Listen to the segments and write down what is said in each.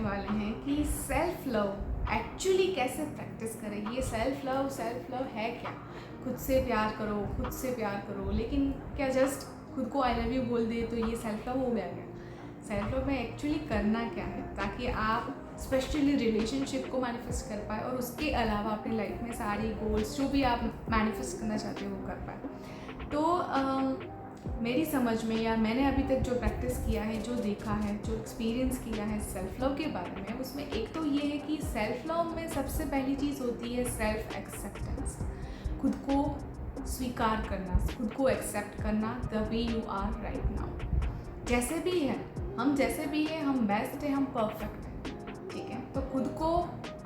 वाले हैं कि सेल्फ लव एक्चुअली कैसे प्रैक्टिस करें। ये सेल्फ लव है क्या? खुद से प्यार करो, खुद से प्यार करो, लेकिन क्या जस्ट खुद को आई लव यू बोल दे तो ये सेल्फ लव हो गया क्या? सेल्फ लव में एक्चुअली करना क्या है ताकि आप स्पेशली रिलेशनशिप को मैनिफेस्ट कर पाए और उसके अलावा अपनी लाइफ में सारी गोल्स जो भी आप मैनिफेस्ट करना चाहते हो वो कर पाए। तो मेरी समझ में या मैंने अभी तक जो प्रैक्टिस किया है, जो देखा है, जो एक्सपीरियंस किया है सेल्फ लव के बारे में, उसमें एक तो ये है कि सेल्फ लव में सबसे पहली चीज़ होती है सेल्फ एक्सेप्टेंस। खुद को स्वीकार करना, खुद को एक्सेप्ट करना the way you are right now. जैसे भी है, हम जैसे भी हैं, हम बेस्ट हैं, हम परफेक्ट हैं, ठीक है। तो खुद को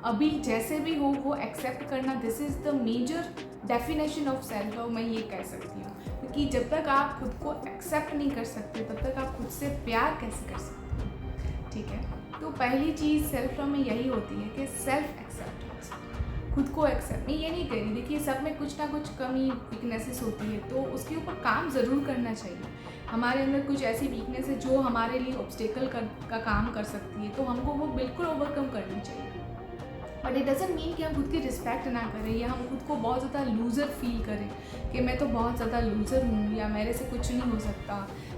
अभी जैसे भी हो वो एक्सेप्ट करना, this is the major definition of self love, मैं ये कह सकती हूँ। क्योंकि जब तक आप खुद को एक्सेप्ट नहीं कर सकते तब तक आप खुद से प्यार कैसे कर सकते हैं, ठीक है। तो पहली चीज़ सेल्फ लव में यही होती है कि सेल्फ एक्सेप्टेंस, खुद को एक्सेप्ट। मैं ये नहीं कह रही, देखिए सब में कुछ ना कुछ कमी वीकनेसेस होती है तो उसके ऊपर काम ज़रूर करना चाहिए। हमारे अंदर कुछ ऐसी वीकनेस है जो हमारे लिए ऑब्स्टेकल का काम कर सकती है, तो हमको वो बिल्कुल ओवरकम करनी चाहिए। बट इट डजंट मीन कि हम खुद की रिस्पेक्ट ना करें या हम खुद को बहुत ज़्यादा लूज़र फील करें कि मैं तो बहुत ज़्यादा लूज़र हूँ या मेरे से कुछ नहीं हो सकता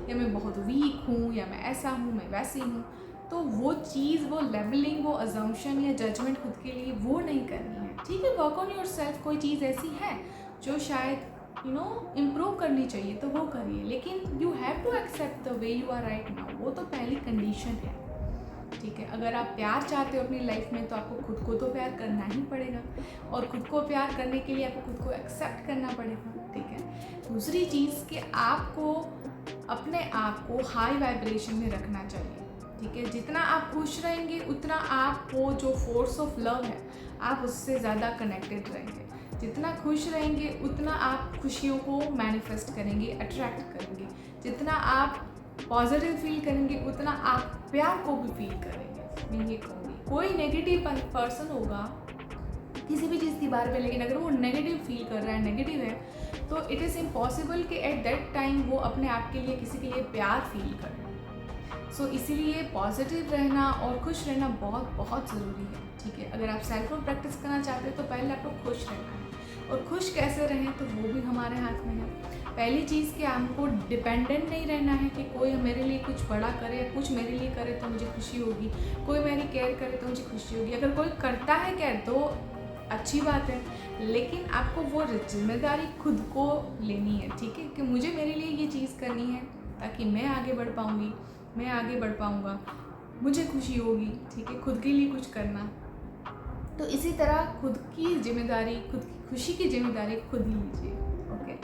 या मैं बहुत वीक हूँ या मैं ऐसा हूँ, मैं वैसी हूँ। तो वो चीज़, वो लेबलिंग, वो अजम्पशन या जजमेंट खुद के लिए वो नहीं करनी है, ठीक है। वर्क ऑन योर सेल्फ, कोई चीज़ ऐसी है जो शायद इम्प्रूव करनी चाहिए तो वो करिए, लेकिन you have to accept the way you are right now, वो तो पहली कंडीशन है, ठीक है। अगर आप प्यार चाहते हो अपनी लाइफ में तो आपको खुद को तो प्यार करना ही पड़ेगा और खुद को प्यार करने के लिए आपको खुद को एक्सेप्ट करना पड़ेगा, ठीक है। दूसरी चीज़ कि आपको अपने आप को हाई वाइब्रेशन में रखना चाहिए, ठीक है। जितना आप खुश रहेंगे उतना आपको जो फोर्स ऑफ लव है आप उससे ज़्यादा कनेक्टेड रहेंगे। जितना खुश रहेंगे उतना आप खुशियों को मैनिफेस्ट करेंगे, अट्रैक्ट करेंगे। जितना आप पॉजिटिव फील करेंगे उतना आप प्यार को भी फील करेंगे। मैं ये कहूँगी, कोई नेगेटिव पर्सन होगा किसी भी चीज़ के बारे में, लेकिन अगर वो नेगेटिव फील कर रहा है, नेगेटिव है, तो इट इज़ इम्पॉसिबल कि एट दैट टाइम वो अपने आप के लिए किसी के लिए प्यार फील करे। सो इसीलिए पॉजिटिव रहना और खुश रहना बहुत बहुत ज़रूरी है, ठीक है। अगर आप सेल्फ लव प्रैक्टिस करना चाहते हो तो पहले आपको खुश रहना है, और खुश कैसे रहें तो वो भी हमारे हाथ में है। पहली चीज़ कि हमको डिपेंडेंट नहीं रहना है कि कोई मेरे लिए कुछ बड़ा करे, कुछ मेरे लिए करे तो मुझे खुशी होगी, कोई मेरी केयर करे तो मुझे खुशी होगी। अगर कोई करता है केयर तो अच्छी बात है, लेकिन आपको वो जिम्मेदारी खुद को लेनी है, ठीक है, कि मुझे मेरे लिए ये चीज़ करनी है ताकि मैं आगे बढ़ पाऊँगी, मैं आगे बढ़ पाऊँगा, मुझे खुशी होगी, ठीक है। खुद के लिए कुछ करना, तो इसी तरह खुद की जिम्मेदारी, खुद की खुशी की जिम्मेदारी खुद ही लीजिए, ओके।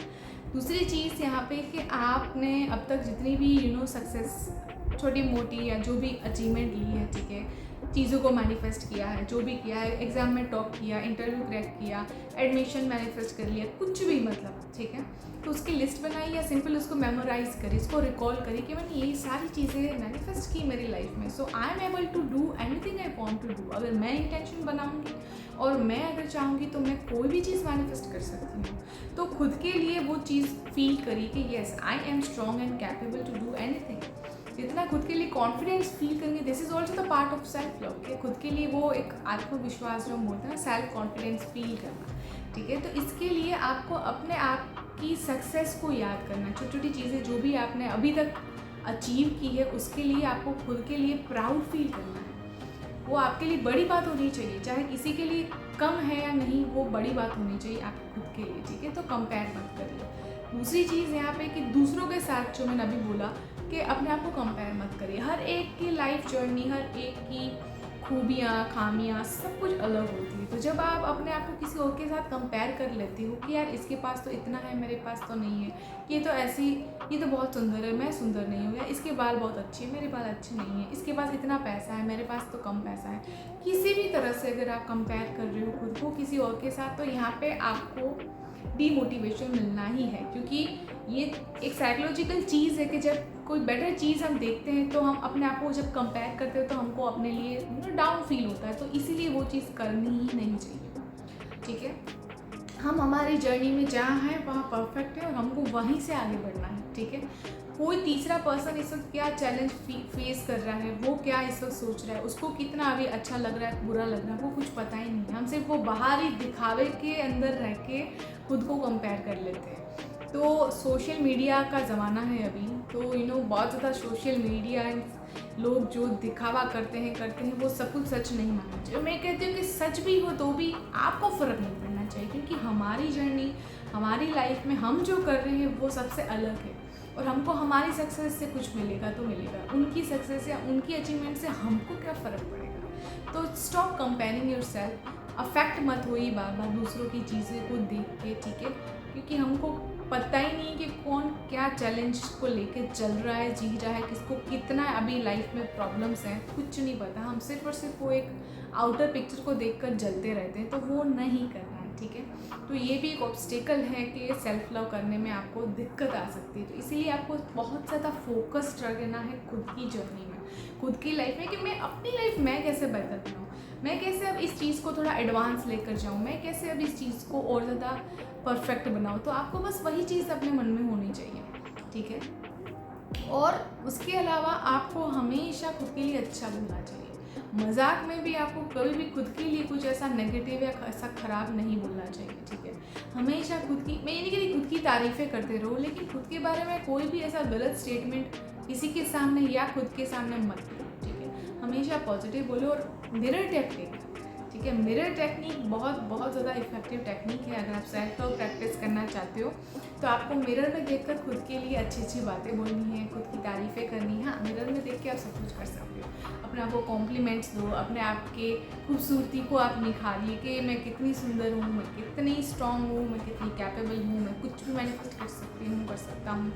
दूसरी चीज़ यहाँ पे कि आपने अब तक जितनी भी सक्सेस, छोटी मोटी या जो भी अचीवमेंट ली है, ठीक है, चीज़ों को मैनिफेस्ट किया है, जो भी किया है, एग्ज़ाम में टॉप किया, इंटरव्यू क्रैक किया, एडमिशन मैनिफेस्ट कर लिया, कुछ भी मतलब, ठीक है, तो उसकी लिस्ट बनाई या सिंपल उसको मेमोराइज करी, इसको रिकॉल करी कि मैंने ये सारी चीज़ें मैनिफेस्ट की मेरी लाइफ में। So I am able to do anything I want to do. अगर मैं इंटेंशन बनाऊंगी और मैं अगर चाहूँगी तो मैं कोई भी चीज़ मैनिफेस्ट कर सकती हूँ। तो खुद के लिए वो चीज़ फील करी कि yes I am strong and capable to do anything. जितना खुद के लिए कॉन्फिडेंस फील करेंगे, this is also the part of self love, कि खुद के लिए वो एक आत्मविश्वास जो हम बोलते हैं, सेल्फ कॉन्फिडेंस फील करना, ठीक है। तो इसके लिए आपको अपने आप की सक्सेस को याद करना, छोटी छोटी चीज़ें जो भी आपने अभी तक अचीव की है उसके लिए आपको खुद के लिए प्राउड फील करना है। वो आपके लिए बड़ी बात होनी चाहिए, चाहे किसी के लिए कम है या नहीं, वो बड़ी बात होनी चाहिए आपको खुद के लिए, ठीक है। तो कंपेयर मत करिए। दूसरी चीज़ यहाँ पे कि दूसरों के साथ, जो मैंने अभी बोला कि अपने आप को कंपेयर मत करिए। हर एक की लाइफ जर्नी, हर एक की खूबियाँ, खामियाँ, सब कुछ अलग होती है। तो जब आप अपने आप को किसी और के साथ कंपेयर कर लेते हो कि यार इसके पास तो इतना है, मेरे पास तो नहीं है, ये तो ऐसी, ये तो बहुत सुंदर है, मैं सुंदर नहीं हूँ, या इसके बाल बहुत अच्छे हैं, मेरे बाल अच्छे नहीं हैं, इसके पास इतना पैसा है, मेरे पास तो कम पैसा है, किसी भी तरह से अगर आप कंपेयर कर रहे हो खुद को किसी और के साथ, तो यहाँ पे आपको डीमोटिवेशन मिलना ही है। क्योंकि ये एक साइकोलॉजिकल चीज़ है कि जब कोई बेटर चीज़ हम देखते हैं तो हम अपने आप को जब कंपेयर करते हैं तो हमको अपने लिए डाउन फील होता है, तो इसीलिए वो चीज़ करनी ही नहीं चाहिए, ठीक है। हम हमारी जर्नी में जहाँ हैं वहाँ परफेक्ट है और हमको वहीं से आगे बढ़ना है, ठीक है। कोई तीसरा पर्सन इस वक्त क्या चैलेंज फेस कर रहा है, वो क्या इस वक्त सोच रहा है, उसको कितना अभी अच्छा लग रहा है, बुरा लग रहा है, वो कुछ पता ही नहीं है। हम सिर्फ वो बाहरी दिखावे के अंदर रह के खुद को कंपेयर कर लेते हैं। तो सोशल मीडिया का ज़माना है अभी, तो बहुत ज़्यादा सोशल मीडिया लोग जो दिखावा करते हैं वो सब कुछ सच नहीं मानना चाहिए। मैं कहती हूँ कि सच भी हो तो भी आपको फ़र्क नहीं पड़ना चाहिए, क्योंकि हमारी जर्नी, हमारी लाइफ में हम जो कर रहे हैं वो सबसे अलग है, और हमको हमारी सक्सेस से कुछ मिलेगा तो मिलेगा, उनकी सक्सेस या उनकी अचीवमेंट से हमको क्या फ़र्क पड़ेगा। तो stop comparing your self, affect मत होइए बार बार दूसरों की चीज़ें को देख के, ठीक है, क्योंकि हमको पता ही नहीं कि कौन क्या चैलेंज को लेके चल रहा है, जी रहा है, किसको कितना अभी लाइफ में प्रॉब्लम्स हैं, कुछ नहीं पता। हम सिर्फ और सिर्फ वो एक आउटर पिक्चर को देखकर जलते रहते हैं, तो वो नहीं करना है, ठीक है। तो ये भी एक ऑब्स्टेकल है कि सेल्फ लव करने में आपको दिक्कत आ सकती है। तो इसीलिए आपको बहुत ज़्यादा फोकस्ड रहना है खुद की जर्नी में, खुद की लाइफ में, कि मैं अपनी लाइफ में कैसे बेहतर बनाऊँ, मैं कैसे अब इस चीज़ को थोड़ा एडवांस लेकर जाऊँ, मैं कैसे अब इस चीज़ को और ज़्यादा परफेक्ट बनाऊँ। तो आपको बस वही चीज़ अपने मन में होनी चाहिए, ठीक है। और उसके अलावा आपको हमेशा खुद के लिए अच्छा बोलना चाहिए। मजाक में भी आपको कभी भी खुद के लिए कुछ ऐसा नेगेटिव या ऐसा ख़राब नहीं बोलना चाहिए, ठीक है। हमेशा खुद की, मैं ये नहीं कहती खुद की तारीफ़ें करते रहो, लेकिन खुद के बारे में कोई भी ऐसा गलत स्टेटमेंट किसी के सामने या खुद के सामने मत करो, ठीक है। हमेशा पॉजिटिव बोलो। और मिरर टेक्निक, ठीक है, मिरर टेक्निक बहुत ज़्यादा इफेक्टिव टेक्निक है। अगर आप सेल्फ लव प्रैक्टिस करना चाहते हो तो आपको मिरर में देखकर खुद के लिए अच्छी अच्छी बातें बोलनी है, खुद की तारीफ़ें करनी है। हाँ, मिरर में देख के आप सब कुछ कर सकते हो, अपने आप को कॉम्प्लीमेंट्स दो, अपने आप के खूबसूरती को आप निखारिए कि मैं कितनी सुंदर हूँ, मैं कितनी स्ट्रॉन्ग हूँ, मैं कितनी कैपेबल हूँ, मैं कुछ भी मैनिफेस्ट कर सकती हूँ, कर सकता हूँ।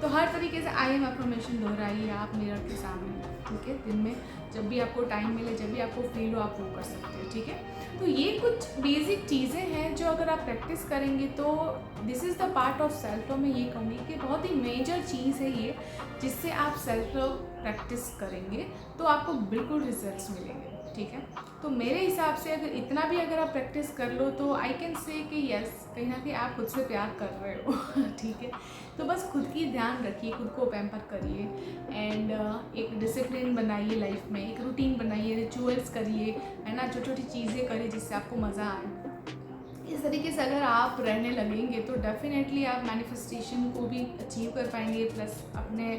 तो हर तरीके से आई एम अफर्मेशन दोहराइए आप मिरर के सामने, ठीक है। दिन में जब भी आपको टाइम मिले, जब भी आपको फील हो, आप वो कर सकते हो, ठीक है। तो ये कुछ बेसिक चीज़ें हैं जो अगर आप प्रैक्टिस करेंगे तो this is the part of self love. मैं ये कहूँगी कि बहुत ही मेजर चीज़ है ये, जिससे आप सेल्फ लव प्रैक्टिस करेंगे तो आपको बिल्कुल रिजल्ट्स मिलेंगे, ठीक है। तो मेरे हिसाब से अगर इतना भी अगर आप प्रैक्टिस कर लो तो आई कैन से कि यस, कहीं ना कहीं आप खुद से प्यार कर रहे हो ठीक है। तो बस खुद की ध्यान रखिए, खुद को पैम्पर करिए एंड एक डिसिप्लिन बनाइए लाइफ में, एक रूटीन बनाइए, रिचुअल्स करिए, है ना, छोटी छोटी चीज़ें करिए जिससे आपको मज़ा आए। इस तरीके से अगर आप रहने लगेंगे तो डेफिनेटली आप मैनिफेस्टेशन को भी अचीव कर पाएंगे, प्लस अपने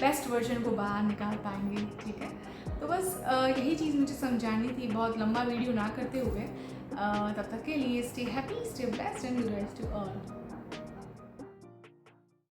बेस्ट वर्जन को बाहर निकाल पाएंगे, ठीक है। तो बस यही चीज़ मुझे समझानी थी, बहुत लंबा वीडियो ना करते हुए। तब तक के लिए stay happy, stay blessed and good to all.